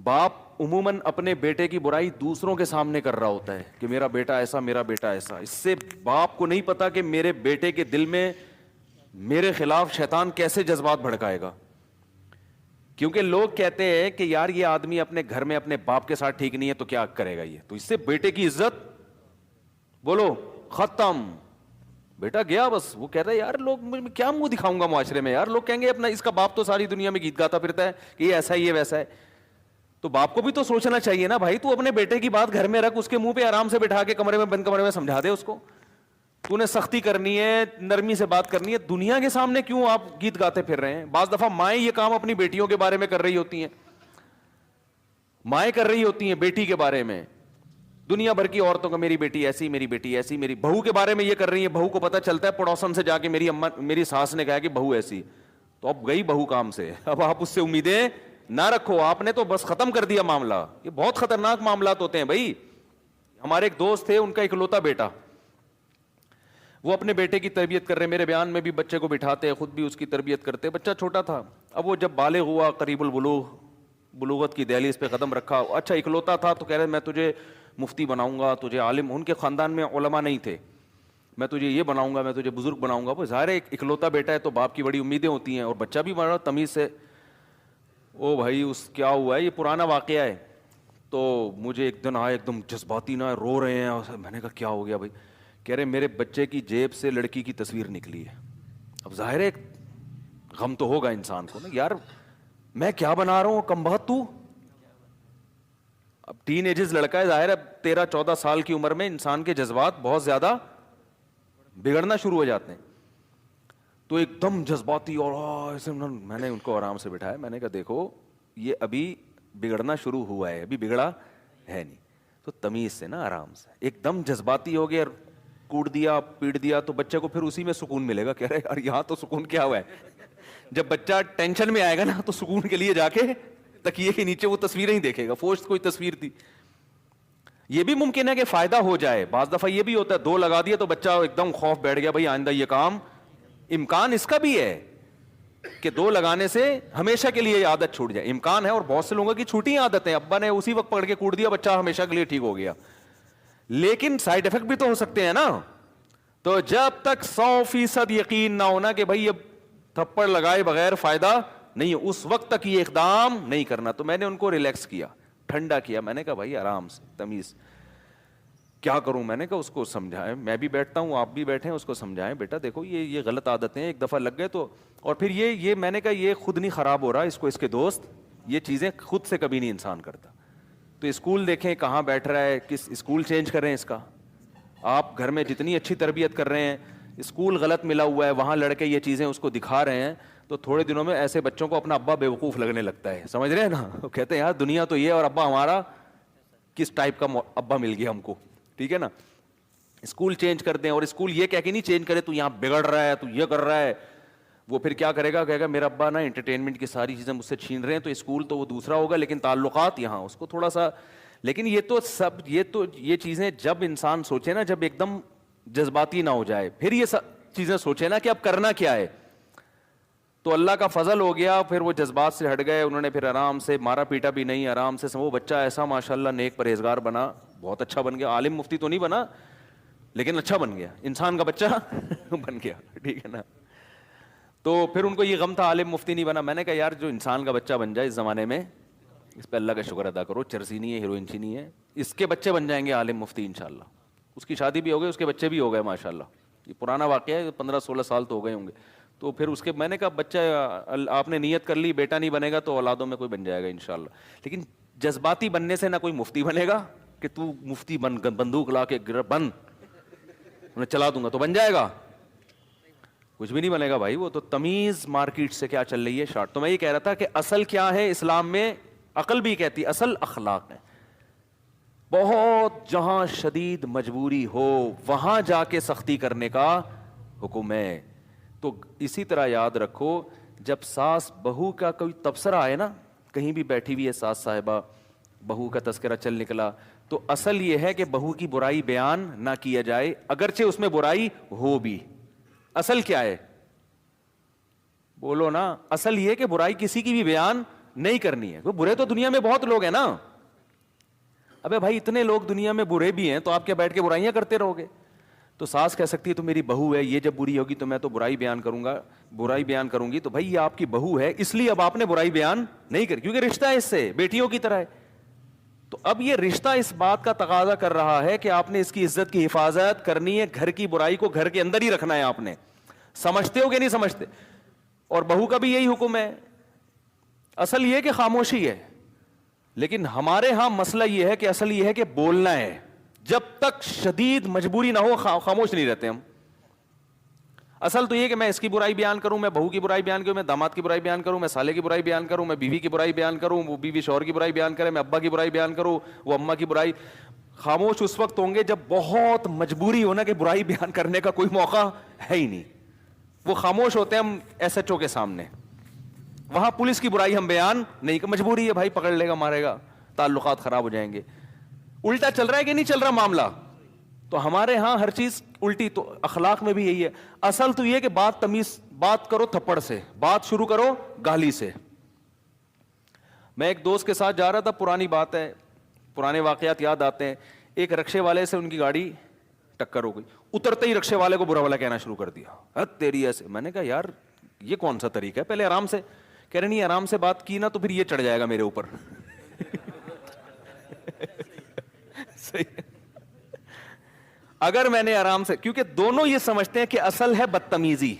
باپ عموماً اپنے بیٹے کی برائی دوسروں کے سامنے کر رہا ہوتا ہے کہ میرا بیٹا ایسا، میرا بیٹا ایسا. اس سے باپ کو نہیں پتا کہ میرے بیٹے کے دل میں میرے خلاف شیطان کیسے جذبات بھڑکائے گا. کیونکہ لوگ کہتے ہیں کہ یار یہ آدمی اپنے گھر میں اپنے باپ کے ساتھ ٹھیک نہیں ہے تو کیا کرے گا یہ, تو اس سے بیٹے کی عزت بولو ختم. بیٹا گیا بس, وہ کہتا ہے یار لوگ میں کیا منہ دکھاؤں گا معاشرے میں, یار لوگ کہیں گے اپنا اس کا باپ تو ساری دنیا میں گیت گاتا پھرتا ہے کہ یہ ایسا ہے یہ ویسا ہے. تو باپ کو بھی تو سوچنا چاہیے نا بھائی, تو اپنے بیٹے کی بات گھر میں رکھ, اس کے منہ پہ آرام سے بٹھا کے کمرے میں بند کمرے میں سمجھا دے اس کو. تو نے سختی کرنی ہے, نرمی سے بات کرنی ہے, دنیا کے سامنے کیوں آپ گیت گاتے پھر رہے ہیں؟ بعض دفعہ مائیں یہ کام اپنی بیٹیوں کے بارے میں کر رہی ہوتی ہیں, مائیں کر رہی ہوتی ہیں بیٹی کے بارے میں, دنیا بھر کی عورتوں کا میری بیٹی ایسی, میری بیٹی ایسی, میری بہو کے بارے میں یہ کر رہی ہیں. بہو کو پتہ چلتا ہے پڑوسن سے جا کے میری اماں میری ساس نے کہا کہ بہو ایسی, تو اب گئی بہو کام سے. اب آپ اس سے امیدیں نہ رکھو, آپ نے تو بس ختم کر دیا معاملہ. یہ بہت خطرناک معاملات ہوتے ہیں بھائی. ہمارے ایک دوست تھے, ان کا اکلوتا بیٹا, وہ اپنے بیٹے کی تربیت کر رہے, میرے بیان میں بھی بچے کو بٹھاتے, خود بھی اس کی تربیت کرتے. بچہ چھوٹا تھا, اب وہ جب بالغ ہوا, قریب البلوغ, بلوغت کی دہلیز پہ قدم رکھا, اچھا اکلوتا تھا, تو کہہ رہے میں تجھے مفتی بناؤں گا, تجھے عالم, ان کے خاندان میں علماء نہیں تھے, میں تجھے یہ بناؤں گا, میں تجھے بزرگ بناؤں گا. وہ ظاہر ہے اکلوتا بیٹا ہے تو باپ کی بڑی امیدیں ہوتی ہیں, اور بچہ بھی بڑا تمیز سے. او بھائی اس کیا ہوا ہے, یہ پرانا واقعہ ہے. تو مجھے ایک دن آئے, ایک دم جذباتی نہ, رو رہے ہیں. میں نے کہا کیا ہو گیا بھائی؟ کہہ رہے میرے بچے کی جیب سے لڑکی کی تصویر نکلی ہے. اب ظاہر ہے غم تو ہوگا انسان کو نا, یار میں کیا بنا رہا ہوں کم بخت تو. اب ٹین ایجز لڑکا ہے, ظاہر ہے 13-14 سال کی عمر میں انسان کے جذبات بہت زیادہ بگڑنا شروع ہو جاتے ہیں. تو ایک دم جذباتی, اور میں نے ان کو آرام سے بٹھایا, میں نے کہا دیکھو یہ ابھی بگڑنا شروع ہوا ہے, ابھی بگڑا ہے نہیں, تو تمیز سے نا آرام سے. ایک دم جذباتی ہو گیا, کوٹ دیا پیٹ دیا, تو بچے کو پھر اسی میں سکون ملے گا. کہہ رہے یار یہاں تو سکون کیا ہوا ہے. جب بچہ ٹینشن میں آئے گا نا تو سکون کے لیے جا کے تکیے کے نیچے وہ تصویریں ہی دیکھے گا, فوج کوئی تصویر تھی. یہ بھی ممکن ہے کہ فائدہ ہو جائے, بعض دفعہ یہ بھی ہوتا ہے 2 لگا دیا تو بچہ ایک دم خوف بیٹھ گیا, بھائی آئندہ یہ کام, امکان اس کا بھی ہے کہ 2 لگانے سے ہمیشہ کے لیے یہ عادت چھوٹ جائے, امکان ہے. اور بہت سے لوگوں کی چھوٹی عادتیں, ابا نے اسی وقت پکڑ کے کوٹ دیا, بچہ ہمیشہ کے لیے ٹھیک ہو گیا. لیکن سائیڈ افیکٹ بھی تو ہو سکتے ہیں نا. تو جب تک 100% یقین نہ ہونا کہ بھائی اب تھپڑ لگائے بغیر فائدہ نہیں ہے, اس وقت تک یہ اقدام نہیں کرنا. تو میں نے ان کو ریلیکس کیا, ٹھنڈا کیا. میں نے کہا بھائی آرام سے, تمیز. کیا کروں؟ میں نے کہا اس کو سمجھائیں, میں بھی بیٹھتا ہوں, آپ بھی بیٹھیں, اس کو سمجھائیں بیٹا دیکھو یہ غلط عادتیں ہیں, ایک دفعہ لگ گئے تو. اور پھر یہ میں نے کہا یہ خود نہیں خراب ہو رہا, اس کو اس کے دوست, یہ چیزیں خود سے کبھی نہیں انسان کرتا. تو اسکول دیکھیں کہاں بیٹھ رہا ہے, کس اسکول چینج کر رہے ہیں اس کا. آپ گھر میں جتنی اچھی تربیت کر رہے ہیں, اسکول غلط ملا ہوا ہے, وہاں لڑکے یہ چیزیں اس کو دکھا رہے ہیں, تو تھوڑے دنوں میں ایسے بچوں کو اپنا ابا بیوقوف لگنے لگتا ہے. سمجھ رہے ہیں نا, وہ کہتے ہیں یار دنیا تو یہ, اور ابا ہمارا کس ٹائپ کا ابا مل گیا ہم کو. ٹھیک ہے نا, اسکول چینج کر دیں, اور اسکول یہ کہہ کے نہیں چینج کرے تو یہاں بگڑ رہا ہے, تو یہ کر رہا ہے. وہ پھر کیا کرے گا, کہے گا میرا ابا نا انٹرٹینمنٹ کی ساری چیزیں مجھ سے چھین رہے ہیں, تو اسکول تو وہ دوسرا ہوگا لیکن تعلقات یہاں, اس کو تھوڑا سا. لیکن یہ چیزیں جب انسان سوچے نا, جب ایک دم جذباتی نہ ہو جائے, پھر یہ چیزیں سوچے نا کہ اب کرنا کیا ہے, تو اللہ کا فضل ہو گیا. پھر وہ جذبات سے ہٹ گئے, انہوں نے پھر آرام سے, مارا پیٹا بھی نہیں, آرام سے. وہ بچہ ایسا ماشاءاللہ نیک پرہیزگار بنا, بہت اچھا بن گیا. عالم مفتی تو نہیں بنا لیکن اچھا بن گیا, انسان کا بچہ بن گیا. ٹھیک ہے نا. تو پھر ان کو یہ غم تھا عالم مفتی نہیں بنا. میں نے کہا یار جو انسان کا بچہ بن جائے اس زمانے میں, اس پہ اللہ کا شکر ادا کرو. چرسی نہیں ہے, ہیروئن نہیں ہے, اس کے بچے بن جائیں گے عالم مفتی انشاءاللہ. اس کی شادی بھی ہو گئی, اس کے بچے بھی ہو گئے ماشاءاللہ. یہ پرانا واقعہ ہے, 15-16 سال تو ہو گئے ہوں گے. تو پھر اس کے میں نے کہا بچہ آپ نے نیت کر لی, بیٹا نہیں بنے گا تو اولادوں میں کوئی بن جائے گا انشاءاللہ. لیکن جذباتی بننے سے نہ کوئی مفتی بنے گا کہ تو مفتی بن, بندوق لا کے بن, انہیں چلا دوں گا تو بن جائے گا, کچھ بھی نہیں بنے گا بھائی. وہ تو تمیز مارکیٹ سے کیا چل رہی ہے شارٹ. تو میں یہ کہہ رہا تھا کہ اصل کیا ہے اسلام میں, عقل بھی کہتی اصل اخلاق ہے. بہت جہاں شدید مجبوری ہو وہاں جا کے سختی کرنے کا حکم ہے. تو اسی طرح یاد رکھو, جب ساس بہو کا کوئی تبصرہ آئے نا, کہیں بھی بیٹھی ہوئی ہے ساس صاحبہ, بہو کا تذکرہ چل نکلا, تو اصل یہ ہے کہ بہو کی برائی بیان نہ کیا جائے, اگرچہ اس میں برائی ہو بھی. اصل کیا ہے بولو نا, اصل یہ کہ برائی کسی کی بھی بیان نہیں کرنی ہے. وہ برے تو دنیا میں بہت لوگ ہیں نا. ابے بھائی اتنے لوگ دنیا میں برے بھی ہیں تو آپ کیا بیٹھ کے برائیاں کرتے رہو گے؟ تو ساس کہہ سکتی ہے تو میری بہو ہے, یہ جب بری ہوگی تو میں تو برائی بیان کروں گا, برائی بیان کروں گی. تو بھائی یہ آپ کی بہو ہے, اس لیے اب آپ نے برائی بیان نہیں کری, کیونکہ رشتہ ہے اس سے بیٹیوں کی طرح ہے. تو اب یہ رشتہ اس بات کا تقاضا کر رہا ہے کہ آپ نے اس کی عزت کی حفاظت کرنی ہے, گھر کی برائی کو گھر کے اندر ہی رکھنا ہے. آپ نے سمجھتے ہو کہ نہیں سمجھتے؟ اور بہو کا بھی یہی حکم ہے. اصل یہ کہ خاموشی ہے, لیکن ہمارے ہاں مسئلہ یہ ہے کہ اصل یہ ہے کہ بولنا ہے. جب تک شدید مجبوری نہ ہو خاموش نہیں رہتے ہم. اصل تو یہ کہ میں اس کی برائی بیان کروں, میں بہو کی برائی بیان کروں, میں داماد کی برائی بیان کروں, میں سالے کی برائی بیان کروں, میں بیوی کی برائی بیان کروں, وہ بیوی شوہر کی برائی بیان کرے, میں ابا کی برائی بیان کروں, وہ اماں کی برائی. خاموش اس وقت ہوں گے جب بہت مجبوری ہونا کہ برائی بیان کرنے کا کوئی موقع ہے ہی نہیں. وہ خاموش ہوتے ہیں ہم ایس ایچ او کے سامنے. وہاں پولیس کی برائی ہم بیان نہیں, کہ مجبوری ہے بھائی, پکڑ لے گا مارے گا, تعلقات خراب ہو جائیں گے. الٹا چل رہا ہے کہ نہیں چل رہا معاملہ؟ تو ہمارے ہاں ہر چیز الٹی. تو اخلاق میں بھی یہی ہے. اصل تو یہ کہ بات تمیز, بات کرو تھپڑ سے, بات شروع کرو گالی سے. میں ایک دوست کے ساتھ جا رہا تھا, پرانی بات ہے, پرانے واقعات یاد آتے ہیں. ایک رکشے والے سے ان کی گاڑی ٹکر ہو گئی, اترتے ہی رکشے والے کو برا بھلا کہنا شروع کر دیا, تیری ایسے. میں نے کہا یار یہ کون سا طریقہ ہے, پہلے آرام سے. کہہ رہے نہیں, آرام سے بات کی نا تو پھر یہ چڑھ جائے گا میرے اوپر. صحیح. اگر میں نے آرام سے, کیونکہ دونوں یہ سمجھتے ہیں کہ اصل ہے بدتمیزی.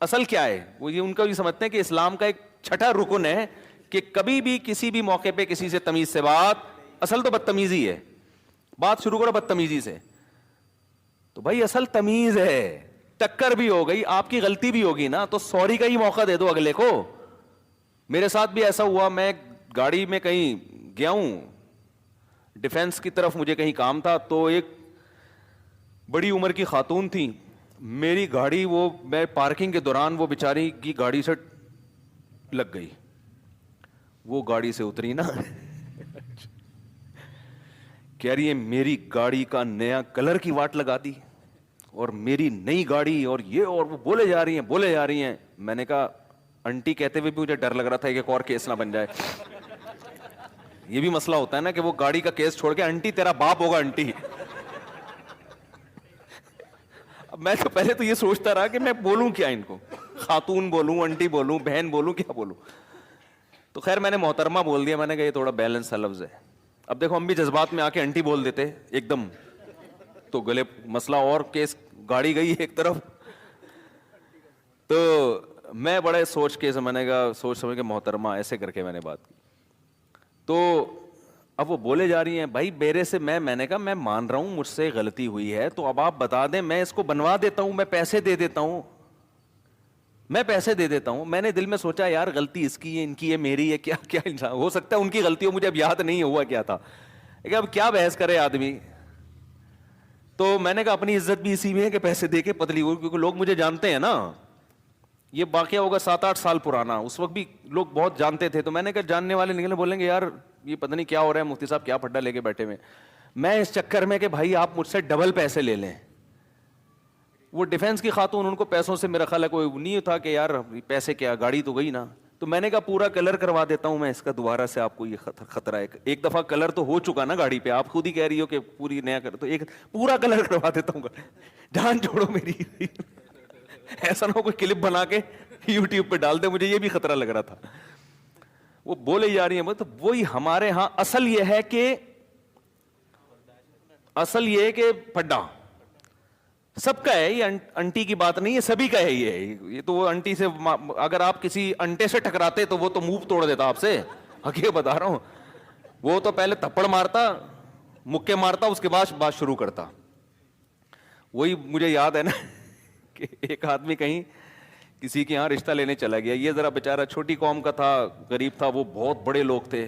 اصل کیا ہے وہ یہ ان کا بھی سمجھتے ہیں کہ اسلام کا ایک چھٹا رکن ہے کہ کبھی بھی کسی بھی موقع پہ کسی سے تمیز سے بات, اصل تو بدتمیزی ہے, بات شروع کرو بدتمیزی سے. تو بھائی اصل تمیز ہے. ٹکر بھی ہو گئی, آپ کی غلطی بھی ہوگی نا, تو سوری کا ہی موقع دے دو اگلے کو. میرے ساتھ بھی ایسا ہوا, میں گاڑی میں کہیں گیا ہوں, ڈیفینس کی طرف مجھے کہیں کام تھا, تو ایک بڑی عمر کی خاتون تھی. میری گاڑی, وہ میں پارکنگ کے دوران وہ بیچاری کی گاڑی سے لگ گئی. وہ گاڑی سے اتری نا, کہہ رہی ہے میری گاڑی کا نیا کلر کی واٹ لگا دی, اور میری نئی گاڑی, اور یہ, اور وہ بولے جا رہی ہیں. میں نے کہا انٹی کہتے ہوئے بھی مجھے ڈر لگ رہا تھا کہ ایک اور کیس نہ بن جائے. یہ بھی مسئلہ ہوتا ہے نا کہ وہ گاڑی کا کیس چھوڑ کے انٹی تیرا باپ ہوگا انٹی. اب میں تو پہلے تو یہ سوچتا رہا کہ میں بولوں کیا ان کو, خاتون بولوں, انٹی بولوں, بہن بولوں, کیا بولوں. تو خیر میں نے محترمہ بول دیا. میں نے کہا یہ تھوڑا بیلنس سا لفظ ہے. اب دیکھو ہم بھی جذبات میں آ کے انٹی بول دیتے ایک دم, تو گلے مسئلہ اور کیس, گاڑی گئی ایک طرف. تو میں بڑے سوچ کے, میں نے کہا سوچ سمجھ کے محترمہ ایسے کر کے میں نے بات کی. تو اب وہ بولے جا رہی ہیں بھائی میرے سے, میں نے کہا میں مان رہا ہوں مجھ سے غلطی ہوئی ہے, تو اب آپ بتا دیں, میں اس کو بنوا دیتا ہوں, میں پیسے دے دیتا ہوں, میں پیسے دے دیتا ہوں. میں نے دل میں سوچا یار غلطی اس کی ہے, ان کی ہے, میری ہے, کیا کیا انسان ہو سکتا ہے ان کی غلطی ہو, مجھے اب یاد نہیں ہوا کیا تھا. اب کیا بحث کرے آدمی. تو میں نے کہا اپنی عزت بھی اسی میں ہے کہ پیسے دے کے پتلی ہو, کیونکہ لوگ مجھے جانتے ہیں نا. یہ واقعہ ہوگا 7-8 سال پرانا, اس وقت بھی لوگ بہت جانتے تھے. تو میں نے کہا جاننے والے نکلے, بولیں گے یار یہ پتہ نہیں کیا ہو رہا ہے, مفتی صاحب کیا پھڈا لے کے بیٹھے ہوئے. میں اس چکر میں کہ بھائی آپ مجھ سے ڈبل پیسے لے لیں. وہ ڈیفینس کی خاتون, ان کو پیسوں سے میرا خیال ہے کوئی نہیں تھا کہ یار پیسے کیا, گاڑی تو گئی نا. تو میں نے کہا پورا کلر کروا دیتا ہوں میں اس کا, دوبارہ سے آپ کو یہ خطرہ ہے. ایک دفعہ کلر تو ہو چکا نا گاڑی پہ, آپ خود ہی کہہ رہی ہو کہ پوری نیا کر, تو ایک پورا کلر کروا دیتا ہوں, جان چھوڑو میری. ایسا نہ ہو کوئی کلپ بنا کے یوٹیوب پہ ڈال دے, مجھے یہ بھی خطرہ لگ رہا تھا. وہ بولے جا رہی ہیں, تو وہی ہمارے ہاں اصل یہ ہے کہ, اصل یہ ہے کہ پھڈا سب کا ہے, یہ انٹی کی بات نہیں ہے, سبھی کا ہے یہ تو. وہ انٹی سے اگر آپ کسی انٹے سے ٹکراتے تو وہ تو منہ توڑ دیتا آپ سے, حقیقت بتا رہا ہوں. وہ تو پہلے تھپڑ مارتا, مکے مارتا, اس کے بعد بات شروع کرتا. وہی مجھے یاد ہے نا کہ ایک آدمی کہیں کسی کے یہاں رشتہ لینے چلا گیا. یہ ذرا بیچارہ چھوٹی قوم کا تھا, غریب تھا, وہ بہت بڑے لوگ تھے.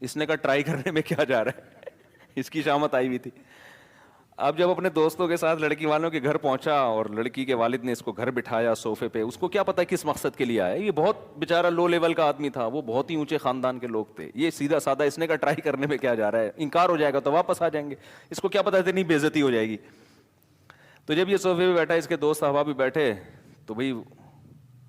اس نے کہا ٹرائی کرنے میں کیا جا رہا ہے, اس کی شامت آئی ہوئی تھی. اب جب اپنے دوستوں کے ساتھ لڑکی والوں کے گھر پہنچا اور لڑکی کے والد نے اس کو گھر بٹھایا صوفے پہ, اس کو کیا پتا کس مقصد کے لیے آیا. یہ بہت بیچارہ لو لیول کا آدمی تھا, وہ بہت ہی اونچے خاندان کے لوگ تھے. یہ سیدھا سادہ, اس نے کہا ٹرائی کرنے میں کیا جا رہا ہے, انکار ہو جائے گا تو واپس آ جائیں گے, اس کو کیا پتا اتنی بے عزتی ہو جائے گی. تو جب یہ صوفے پہ بیٹھا, اس کے دوست احباب بھی بیٹھے, تو بھائی